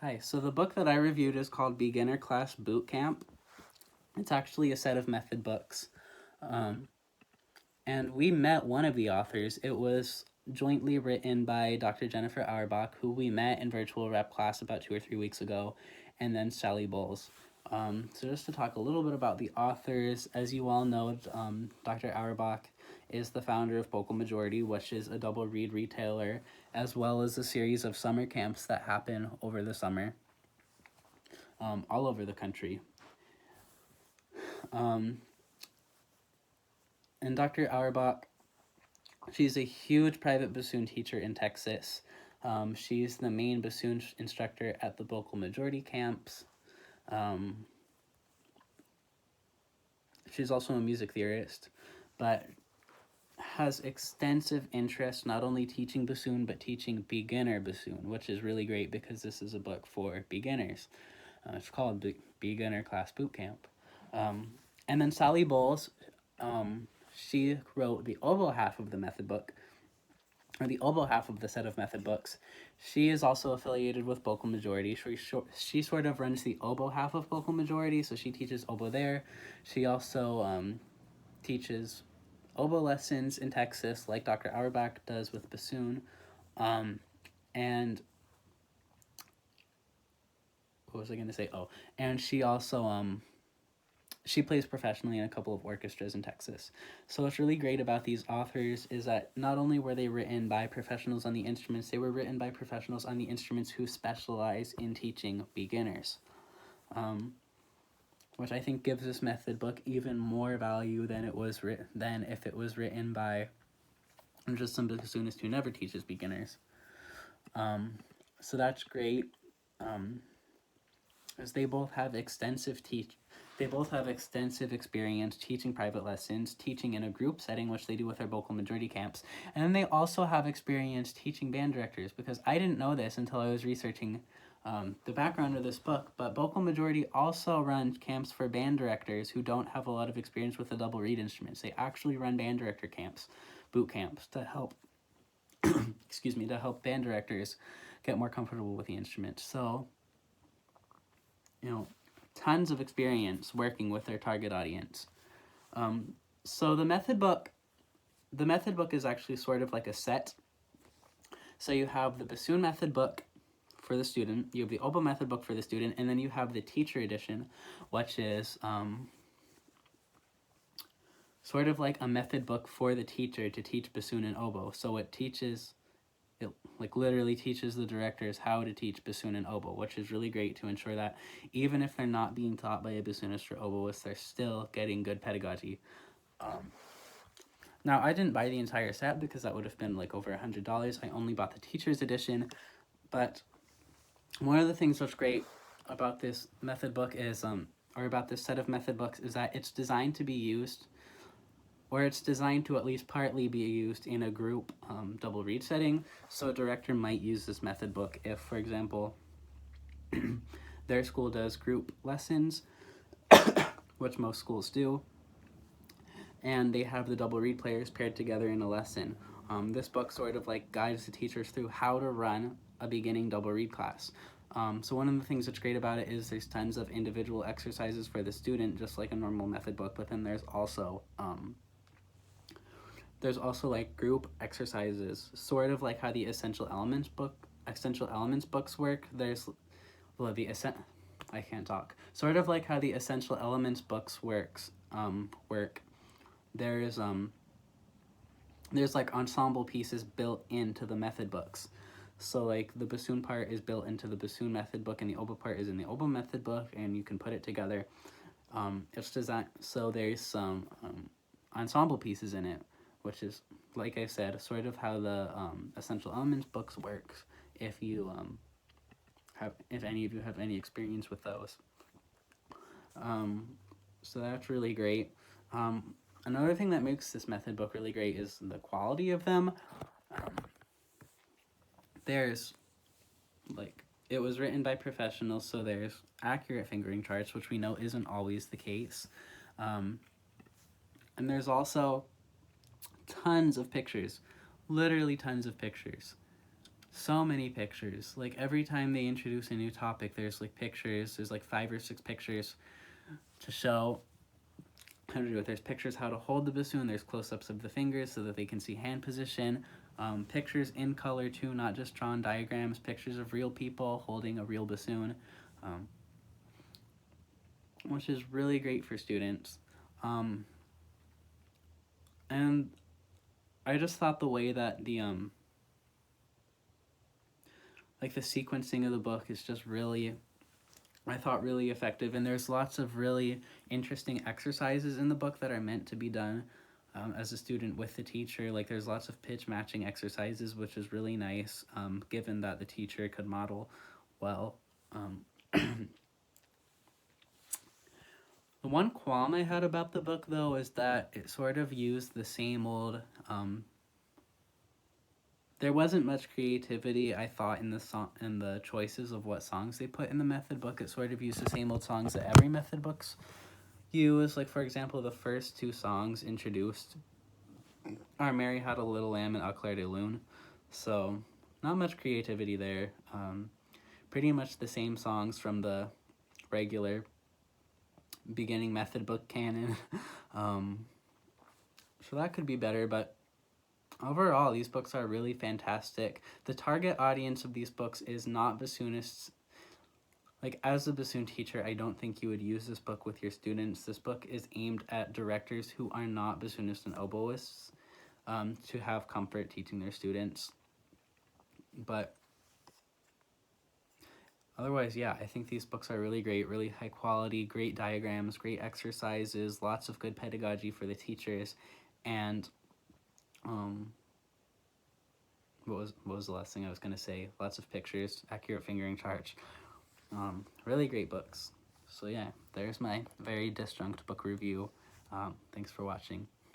Hi, so the book that I reviewed is called Beginner Class Bootcamp. It's actually a set of method books. And we met one of the authors. It was jointly written by Dr. Jennifer Auerbach, who we met in virtual rep class about 2 or 3 weeks ago, and then Sally Bohls. So just to talk a little bit about the authors, as you all know, Dr. Auerbach is the founder of Bochel Majority, which is a double read retailer, as well as a series of summer camps that happen over the summer, all over the country. And Dr. Auerbach, she's a huge private bassoon teacher in Texas. She's the main bassoon instructor at the Bochel Majority camps. She's also a music theorist, but has extensive interest not only teaching bassoon, but teaching beginner bassoon, which is really great because this is a book for beginners. It's called Beginner Class Bootcamp. And then Sally Bohls, she wrote the oboe half of the method book, or the oboe half of the set of method books. She is also affiliated with Bochel Majority. She sort of runs the oboe half of Bochel Majority, so she teaches oboe there. She also teaches oboe lessons in Texas, like Dr. Auerbach does with bassoon. And what was I going to say? Oh, and she also she plays professionally in a couple of orchestras in Texas. So what's really great about these authors is that not only were they written by professionals on the instruments, they were written by professionals on the instruments who specialize in teaching beginners, which I think gives this method book even more value than if it was written by just some bassoonist who never teaches beginners. So that's great. As they both have extensive experience teaching private lessons, teaching in a group setting, which they do with their Bochel Majority camps. And then they also have experience teaching band directors, because I didn't know this until I was researching the background of this book, but Bochel Majority also runs camps for band directors who don't have a lot of experience with the double reed instruments. They actually run band director camps, boot camps, to help to help band directors get more comfortable with the instrument. So, tons of experience working with their target audience. So the method book is actually sort of like a set. So you have the bassoon method book for the student, you have the oboe method book for the student, and then you have the teacher edition, which is sort of like a method book for the teacher to teach bassoon and oboe. So it literally teaches the directors how to teach bassoon and oboe, which is really great to ensure that even if they're not being taught by a bassoonist or oboist, they're still getting good pedagogy. Now, I didn't buy the entire set because that would have been like over $100. I only bought the teacher's edition, but one of the things that's great about this method book is, or about this set of method books, is that it's designed to be used, or it's designed to at least partly be used in a group double reed setting. So a director might use this method book if, for example, their school does group lessons, which most schools do, and they have the double reed players paired together in a lesson. This book sort of like guides the teachers through how to run a beginning double reed class. So one of the things that's great about it is there's tons of individual exercises for the student, just like a normal method book, but then there's also like group exercises, sort of like how the Essential Elements books work. Sort of like how the Essential Elements books work. There's like ensemble pieces built into the method books. So like the bassoon part is built into the bassoon method book, and the oboe part is in the oboe method book, and you can put it together. It's designed so there's some ensemble pieces in it, which is, like I said, sort of how the Essential Elements books works, if any of you have any experience with those. So that's really great. Another thing that makes this method book really great is the quality of them. It was written by professionals, so there's accurate fingering charts, which we know isn't always the case. And there's also tons of pictures, literally tons of pictures. so many pictures. Like every time they introduce a new topic, there's like pictures. There's like 5 or 6 pictures to show how to do it. There's pictures how to hold the bassoon. There's close-ups of the fingers so that they can see hand position. Pictures in color too, not just drawn diagrams. Pictures of real people holding a real bassoon, which is really great for students. And I just thought the way that the like the sequencing of the book is just really, I thought, really effective. And there's lots of really interesting exercises in the book that are meant to be done as a student with the teacher. Like there's lots of pitch matching exercises, which is really nice, given that the teacher could model well. The one qualm I had about the book, though, is that it sort of used the same old, there wasn't much creativity, I thought, in the choices of what songs they put in the method book. It sort of used the same old songs that every method books use. Like, for example, the first 2 songs introduced are Mary Had a Little Lamb and Au Clair de Lune. So, not much creativity there. Pretty much the same songs from the regular beginning method book canon. So that could be better, but overall, these books are really fantastic. The target audience of these books is not bassoonists. Like, as a bassoon teacher, I don't think you would use this book with your students. This book is aimed at directors who are not bassoonists and oboists, to have comfort teaching their students. But otherwise, yeah, I think these books are really great, really high quality, great diagrams, great exercises, lots of good pedagogy for the teachers, and what was the last thing I was gonna say? Lots of pictures, accurate fingering charts, really great books. So yeah, there's my very disjunct book review. Thanks for watching.